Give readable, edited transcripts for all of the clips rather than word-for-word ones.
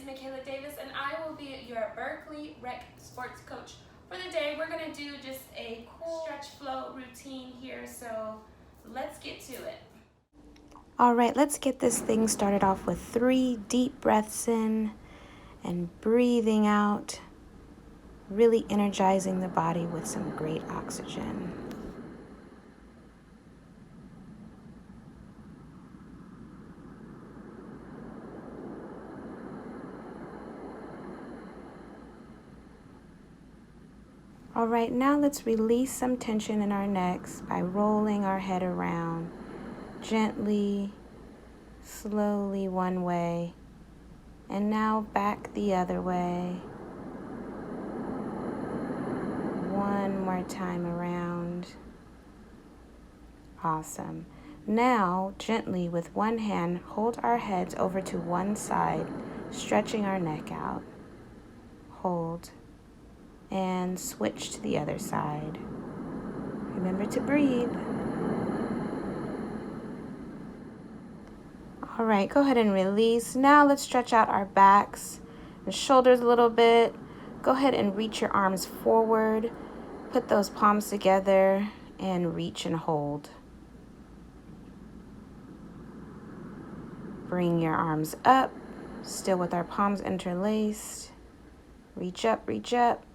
Makayla Davis, and I will be your Berkeley Rec Sports Coach. For the day, we're going to do just a cool stretch flow routine here, so let's get to it. All right, let's get this thing started off with 3 deep breaths in and breathing out, really energizing the body with some great oxygen. All right, now let's release some tension in our necks by rolling our head around gently, slowly one way, and now back the other way. One more time around. Awesome. Now, gently with one hand, hold our heads over to one side, stretching our neck out. Hold. And switch to the other side. Remember to breathe. All right, go ahead and release. Now let's stretch out our backs and shoulders a little bit. Go ahead and reach your arms forward. Put those palms together and reach and hold. Bring your arms up, still with our palms interlaced. Reach up, reach up.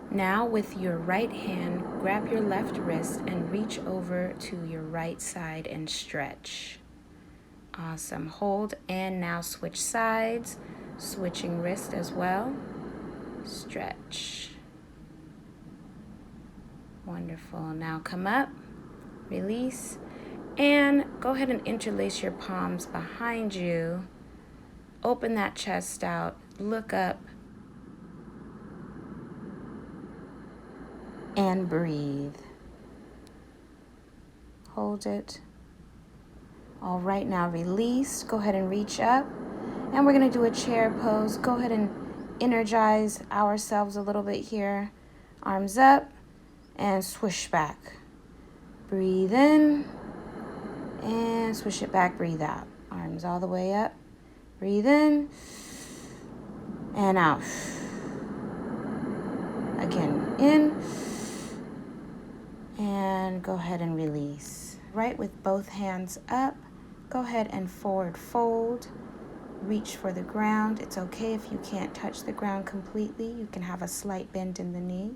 Now with your right hand, grab your left wrist and reach over to your right side and stretch. Awesome. Hold and now switch sides, switching wrist as well. Stretch. Wonderful. Now come up, release, and go ahead and interlace your palms behind you. Open that chest out, look up, and breathe. Hold it. All right, now release. Go ahead and reach up. And we're going to do a chair pose. Go ahead and energize ourselves a little bit here. Arms up and swish back. Breathe in and swish it back. Breathe out. Arms all the way up. Breathe in and out. Again, in. And go ahead and release. Right with both hands up, go ahead and forward fold. Reach for the ground. It's okay if you can't touch the ground completely. You can have a slight bend in the knee.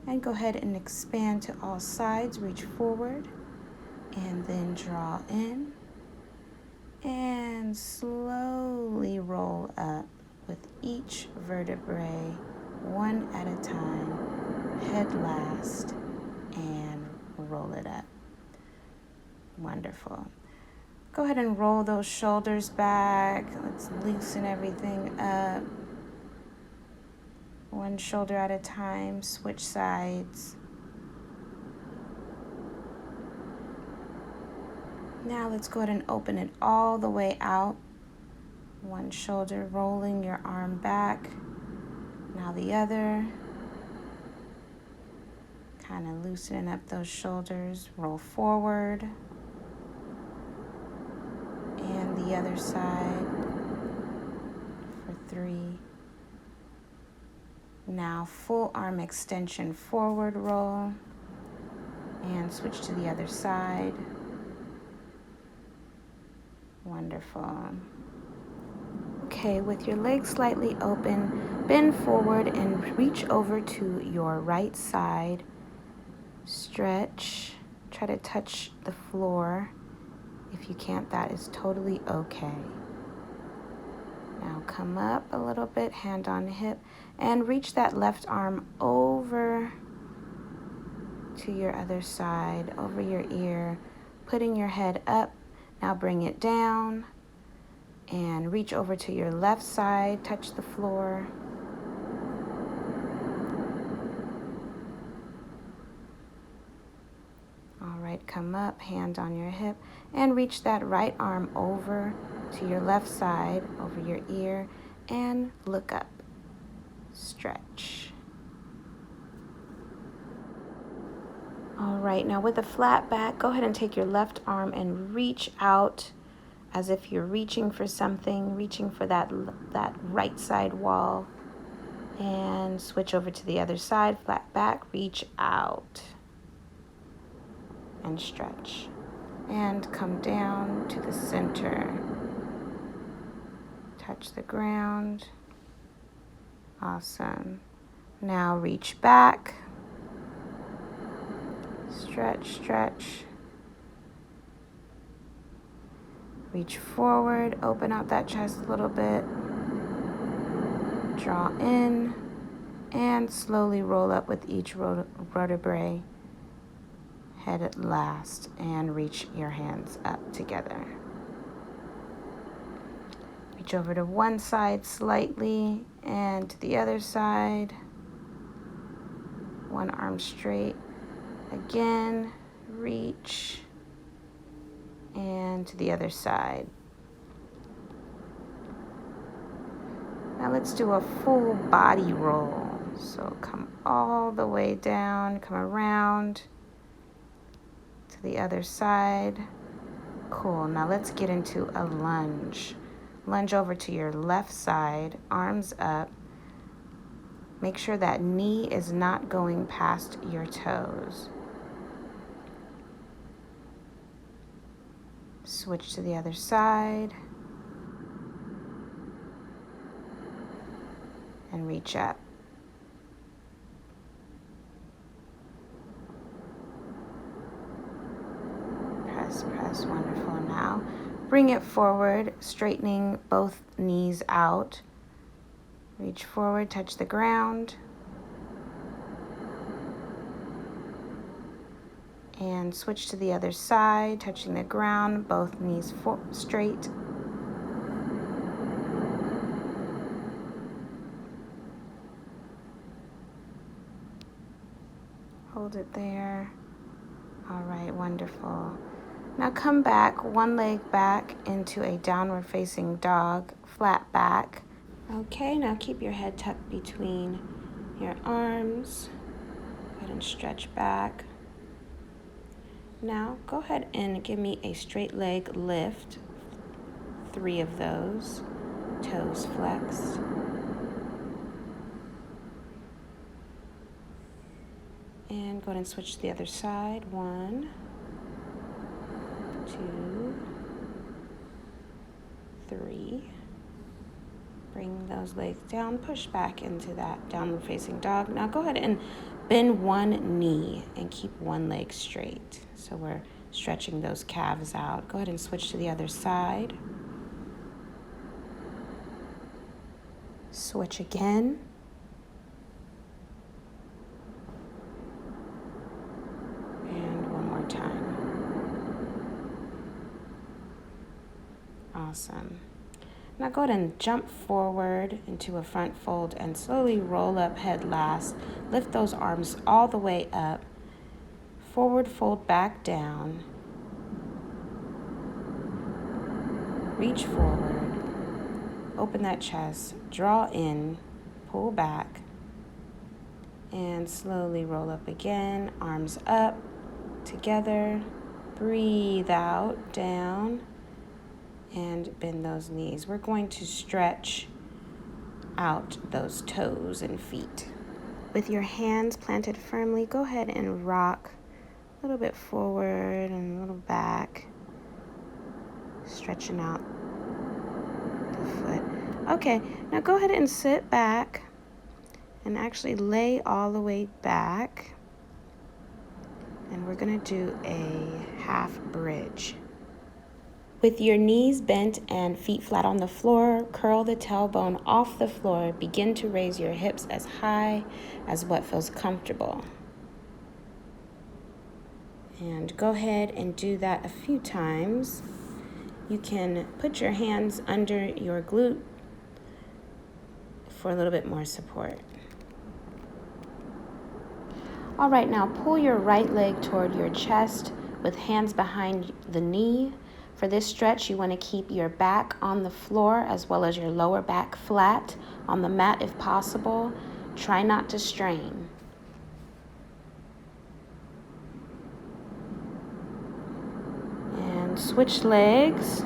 And go ahead and expand to all sides. Reach forward and then draw in. And slowly roll up with each vertebrae, one at a time. Head last. And roll it up. Wonderful. Go ahead and roll those shoulders back. Let's loosen everything up. One shoulder at a time. Switch sides. Now let's go ahead and open it all the way out. One shoulder, rolling your arm back. Now the other. Kind of loosening up those shoulders. Roll forward. And the other side for 3. Now full arm extension forward roll. And switch to the other side. Wonderful. Okay, with your legs slightly open, bend forward and reach over to your right side. Stretch. Try to touch the floor. If you can't, that is totally okay. Now come up a little bit, hand on hip, and reach that left arm over to your other side, over your ear, putting your head up. Now bring it down and reach over to your left side, touch the floor. All right, come up, hand on your hip, and reach that right arm over to your left side, over your ear, and look up. Stretch. All right, now with a flat back, go ahead and take your left arm and reach out as if you're reaching for something, reaching for that right side wall. And switch over to the other side, flat back, reach out and stretch. And come down to the center. Touch the ground. Awesome. Now reach back. Stretch, stretch. Reach forward, open out that chest a little bit. Draw in and slowly roll up with each vertebrae. Head at last and reach your hands up together. Reach over to one side slightly and to the other side. One arm straight. Again, reach and to the other side. Now let's do a full body roll. So come all the way down, come around to the other side. Cool. Now let's get into a lunge. Lunge over to your left side, arms up. Make sure that knee is not going past your toes. Switch to the other side. And reach up. Press, press, wonderful. Now bring it forward, straightening both knees out. Reach forward, touch the ground. And switch to the other side, touching the ground, both knees straight. Hold it there. All right, wonderful. Now come back, one leg back into a downward facing dog, flat back. Okay, now keep your head tucked between your arms. Go ahead and stretch back. Now go ahead and give me a straight leg lift. 3 of those. Toes flex. And go ahead and switch to the other side. 1, 2, 3. Bring those legs down, push back into that downward facing dog. Now go ahead and bend one knee and keep one leg straight. So we're stretching those calves out. Go ahead and switch to the other side. Switch again. And one more time. Awesome. Now go ahead and jump forward into a front fold and slowly roll up head last. Lift those arms all the way up. Forward fold back down. Reach forward. Open that chest. Draw in. Pull back. And slowly roll up again. Arms up. Together. Breathe out. Down. And bend those knees. We're going to stretch out those toes and feet. With your hands planted firmly, go ahead and rock a little bit forward and a little back, stretching out the foot. Okay, now go ahead and sit back and actually lay all the way back. And we're gonna do a half bridge. With your knees bent and feet flat on the floor, curl the tailbone off the floor. Begin to raise your hips as high as what feels comfortable. And go ahead and do that a few times. You can put your hands under your glute for a little bit more support. All right, now pull your right leg toward your chest with hands behind the knee. For this stretch, you want to keep your back on the floor as well as your lower back flat on the mat if possible. Try not to strain. And switch legs.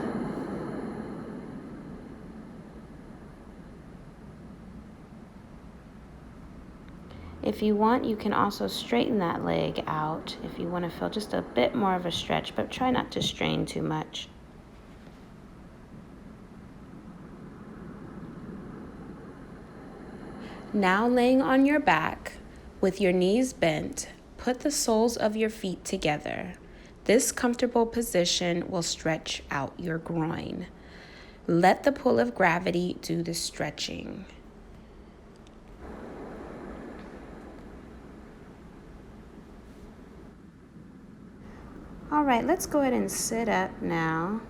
If you want, you can also straighten that leg out if you want to feel just a bit more of a stretch, but try not to strain too much. Now laying on your back with your knees bent, put the soles of your feet together. This comfortable position will stretch out your groin. Let the pull of gravity do the stretching. All right, let's go ahead and sit up now.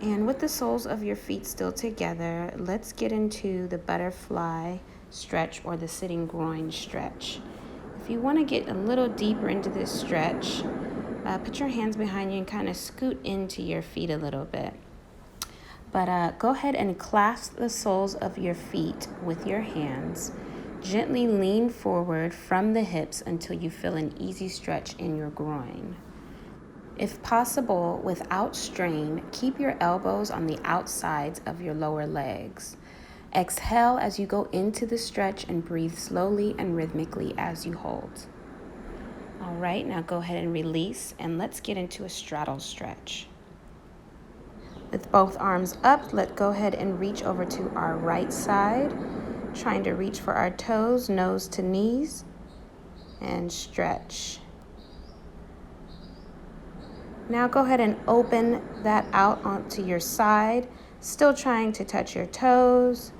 And with the soles of your feet still together, let's get into the butterfly stretch or the sitting groin stretch. If you want to get a little deeper into this stretch, put your hands behind you and kind of scoot into your feet a little bit. But go ahead and clasp the soles of your feet with your hands. Gently lean forward from the hips until you feel an easy stretch in your groin. If possible, without strain, keep your elbows on the outsides of your lower legs. Exhale as you go into the stretch and breathe slowly and rhythmically as you hold. All right, now go ahead and release, and let's get into a straddle stretch. With both arms up, let's go ahead and reach over to our right side, trying to reach for our toes, nose to knees, and stretch. Now go ahead and open that out onto your side, still trying to touch your toes.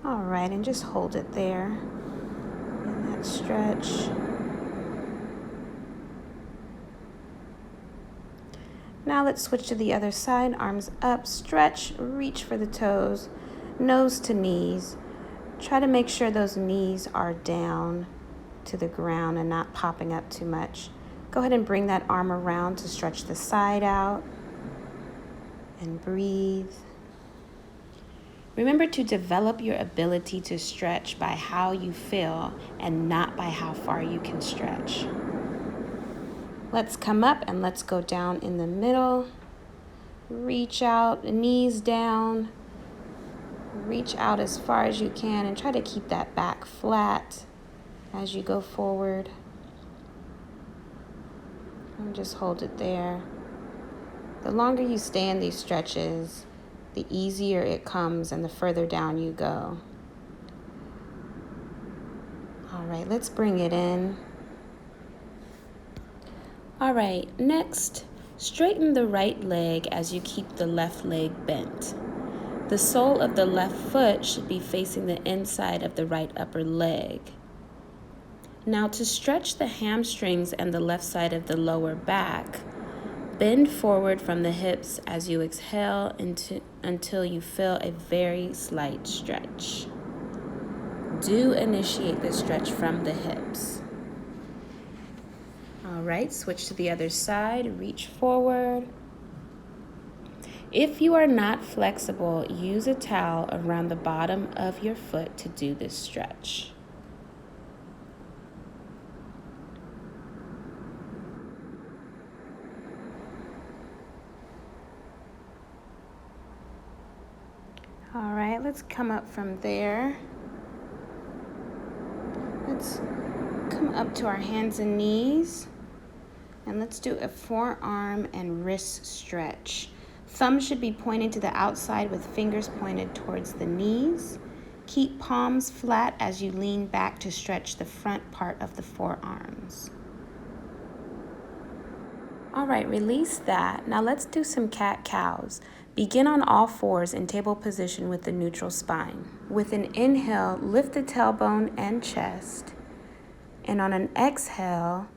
All right, and just hold it there in that stretch. Now let's switch to the other side, arms up, stretch, reach for the toes, nose to knees. Try to make sure those knees are down to the ground and not popping up too much. Go ahead and bring that arm around to stretch the side out and breathe. Remember to develop your ability to stretch by how you feel and not by how far you can stretch. Let's come up and let's go down in the middle. Reach out, knees down. Reach out as far as you can and try to keep that back flat as you go forward. And just hold it there. The longer you stay in these stretches, the easier it comes and the further down you go. All right, let's bring it in. All right, next, straighten the right leg as you keep the left leg bent. The sole of the left foot should be facing the inside of the right upper leg. Now to stretch the hamstrings and the left side of the lower back, bend forward from the hips as you exhale until you feel a very slight stretch. Do initiate the stretch from the hips. All right, switch to the other side, reach forward. If you are not flexible, use a towel around the bottom of your foot to do this stretch. All right, let's come up from there. Let's come up to our hands and knees. And let's do a forearm and wrist stretch. Thumbs should be pointed to the outside with fingers pointed towards the knees. Keep palms flat as you lean back to stretch the front part of the forearms. All right, release that. Now let's do some cat-cows. Begin on all fours in table position with the neutral spine. With an inhale, lift the tailbone and chest. And on an exhale,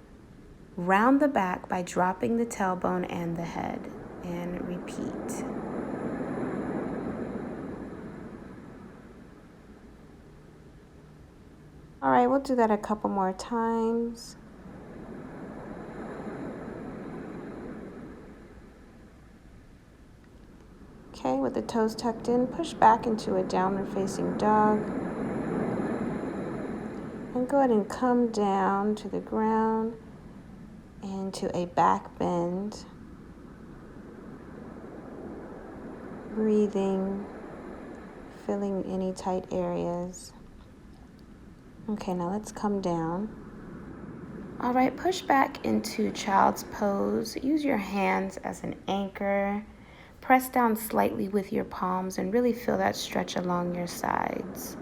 round the back by dropping the tailbone and the head. And repeat. All right, we'll do that a couple more times. Okay, with the toes tucked in, push back into a downward facing dog. And go ahead and come down to the ground into a back bend. Breathing, filling any tight areas. Okay, now let's come down. All right, push back into child's pose. Use your hands as an anchor. Press down slightly with your palms and really feel that stretch along your sides.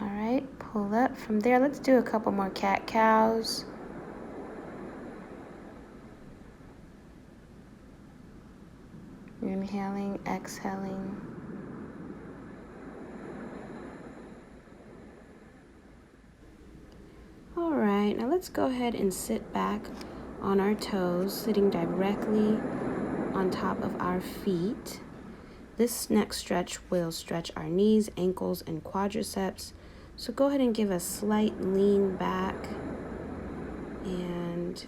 All right, pull up. From there, let's do a couple more cat-cows. Inhaling, exhaling. All right, now let's go ahead and sit back on our toes, sitting directly on top of our feet. This next stretch will stretch our knees, ankles, and quadriceps. So go ahead and give a slight lean back. And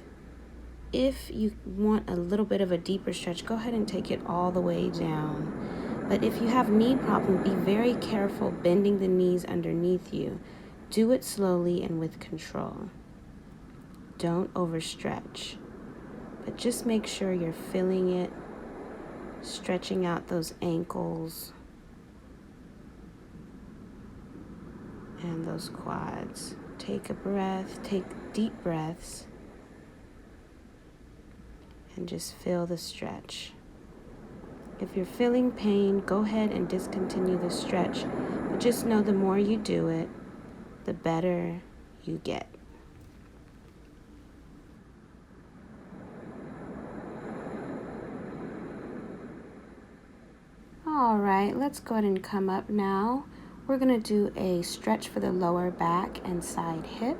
if you want a little bit of a deeper stretch, go ahead and take it all the way down. But if you have knee problem, be very careful bending the knees underneath you. Do it slowly and with control. Don't overstretch, but just make sure you're feeling it, stretching out those ankles and those quads. Take a breath, take deep breaths, and just feel the stretch. If you're feeling pain, go ahead and discontinue the stretch, but just know the more you do it, the better you get. All right, let's go ahead and come up now. We're going to do a stretch for the lower back and side hip.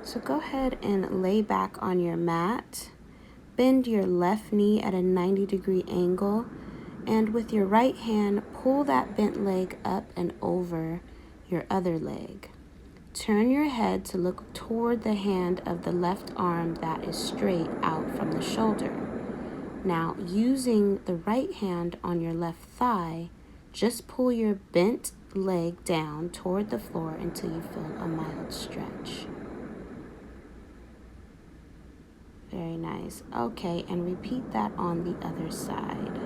So go ahead and lay back on your mat. Bend your left knee at a 90-degree angle, and with your right hand, pull that bent leg up and over your other leg. Turn your head to look toward the hand of the left arm that is straight out from the shoulder. Now, using the right hand on your left thigh, just pull your bent leg down toward the floor until you feel a mild stretch. Very nice. Okay, and repeat that on the other side.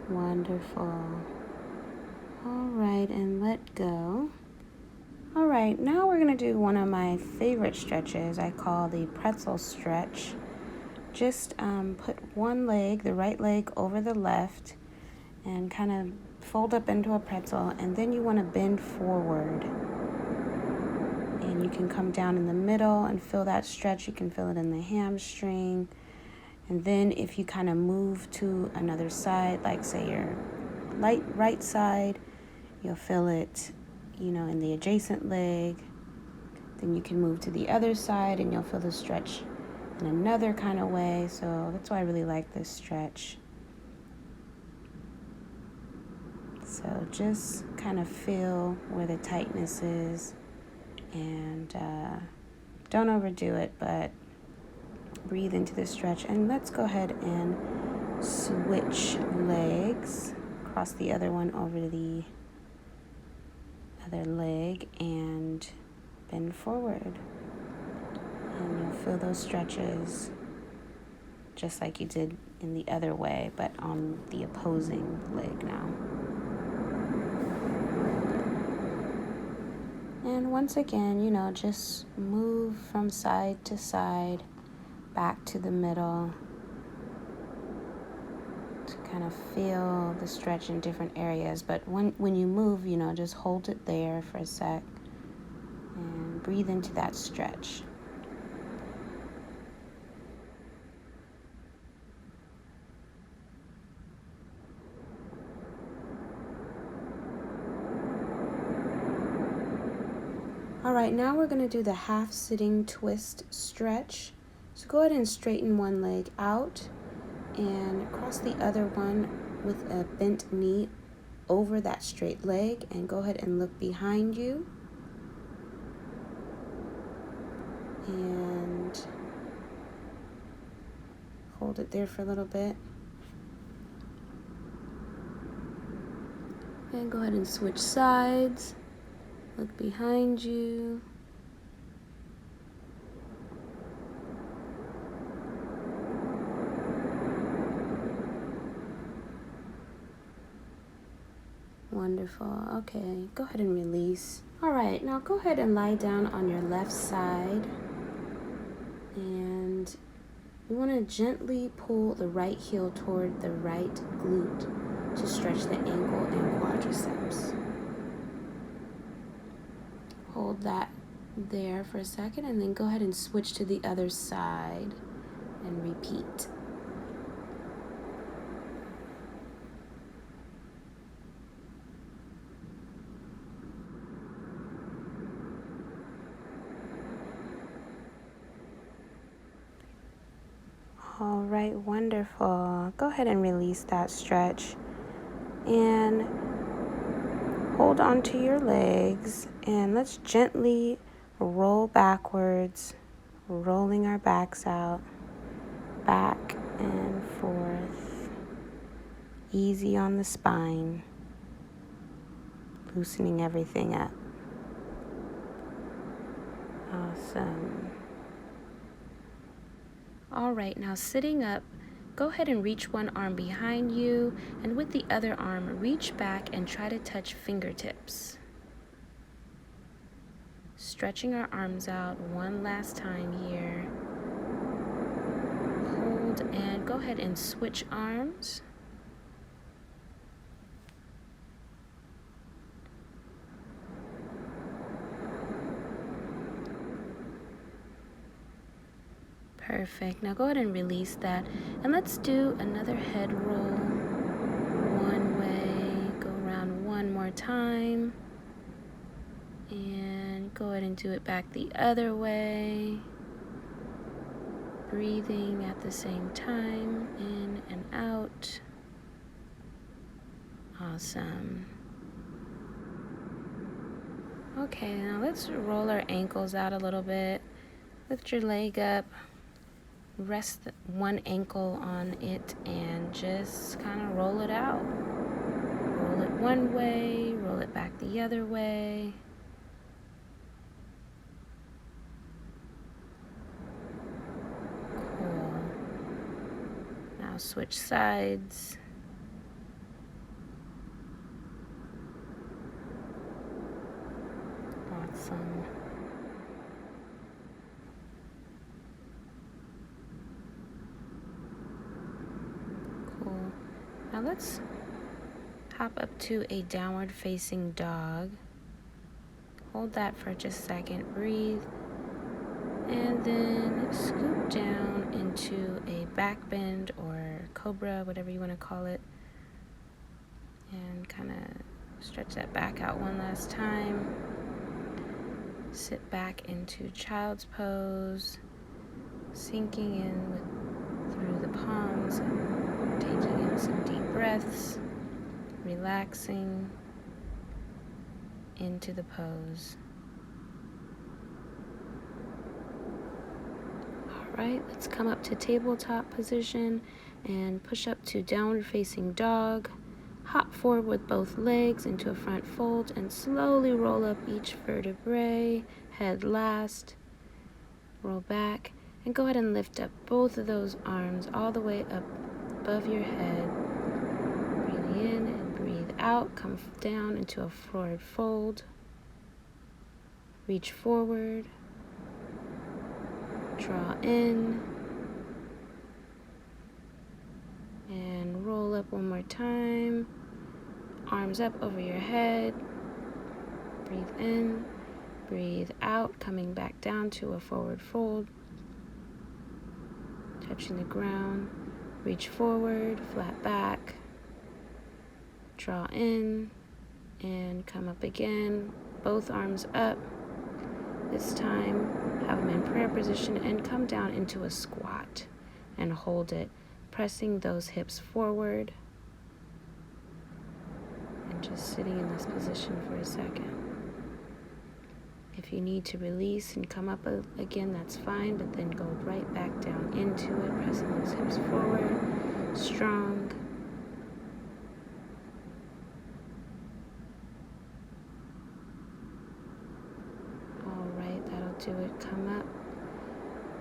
Wonderful. All right, and let go. All right, now we're going to do one of my favorite stretches I call the pretzel stretch. Just put one leg, the right leg, over the left and kind of fold up into a pretzel, and then you want to bend forward. And you can come down in the middle and feel that stretch. You can feel it in the hamstring. And then if you kind of move to another side, like say your right side, you'll feel it, in the adjacent leg. Then you can move to the other side and you'll feel the stretch in another kind of way. So that's why I really like this stretch. So just kind of feel where the tightness is, and don't overdo it, but breathe into the stretch. And let's go ahead and switch legs. Cross the other one over the other leg and bend forward. And you'll feel those stretches just like you did in the other way, but on the opposing leg now. And once again, just move from side to side, back to the middle, to kind of feel the stretch in different areas. But when you move, just hold it there for a sec and breathe into that stretch. All right, now we're going to do the half sitting twist stretch. So go ahead and straighten one leg out and cross the other one with a bent knee over that straight leg, and go ahead and look behind you. and hold it there for a little bit. And go ahead and switch sides. Look behind you. Wonderful. Okay, go ahead and release. All right, now go ahead and lie down on your left side. And you want to gently pull the right heel toward the right glute to stretch the ankle and quadriceps. Hold that there for a second and then go ahead and switch to the other side and repeat. All right, wonderful. Go ahead and release that stretch and hold on to your legs and let's gently roll backwards, rolling our backs out, back and forth. Easy on the spine, loosening everything up. Awesome. All right, now sitting up, go ahead and reach one arm behind you, and with the other arm, reach back and try to touch fingertips. Stretching our arms out one last time here. Hold and go ahead and switch arms. Perfect. Now go ahead and release that. And let's do another head roll. One way. Go around one more time. And go ahead and do it back the other way. Breathing at the same time. In and out. Awesome. Okay, now let's roll our ankles out a little bit. Lift your leg up. Rest one ankle on it and just kind of roll it out. Roll it one way, roll it back the other way. Cool. Now switch sides. Awesome. Now let's hop up to a downward facing dog. Hold that for just a second, breathe, and then scoop down into a back bend or cobra, whatever you want to call it, and kind of stretch that back out one last time. Sit back into child's pose, sinking in through the palms, taking in some deep breaths, relaxing into the pose. All right, let's come up to tabletop position and push up to downward facing dog. Hop forward with both legs into a front fold and slowly roll up each vertebrae, head last. Roll back and go ahead and lift up both of those arms all the way up above your head. Breathe in and breathe out. Come down into a forward fold. Reach forward. Draw in. And roll up one more time. Arms up over your head. Breathe in. Breathe out. Coming back down to a forward fold. Touching the ground. Reach forward, flat back, draw in, and come up again. Both arms up. This time, have them in prayer position and come down into a squat and hold it, pressing those hips forward and just sitting in this position for a second. If you need to release and come up again, that's fine, but then go right back down into it, pressing those hips forward, strong. All right, that'll do it. Come up,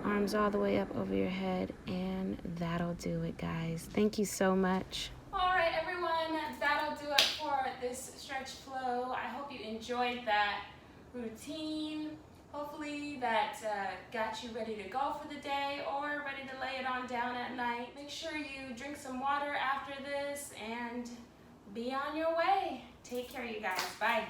arms all the way up over your head, and that'll do it, guys. Thank you so much. All right, everyone, that'll do it for this stretch flow. I hope you enjoyed that routine. Hopefully that got you ready to go for the day or ready to lay it on down at night. Make sure you drink some water after this and be on your way. Take care, you guys. Bye.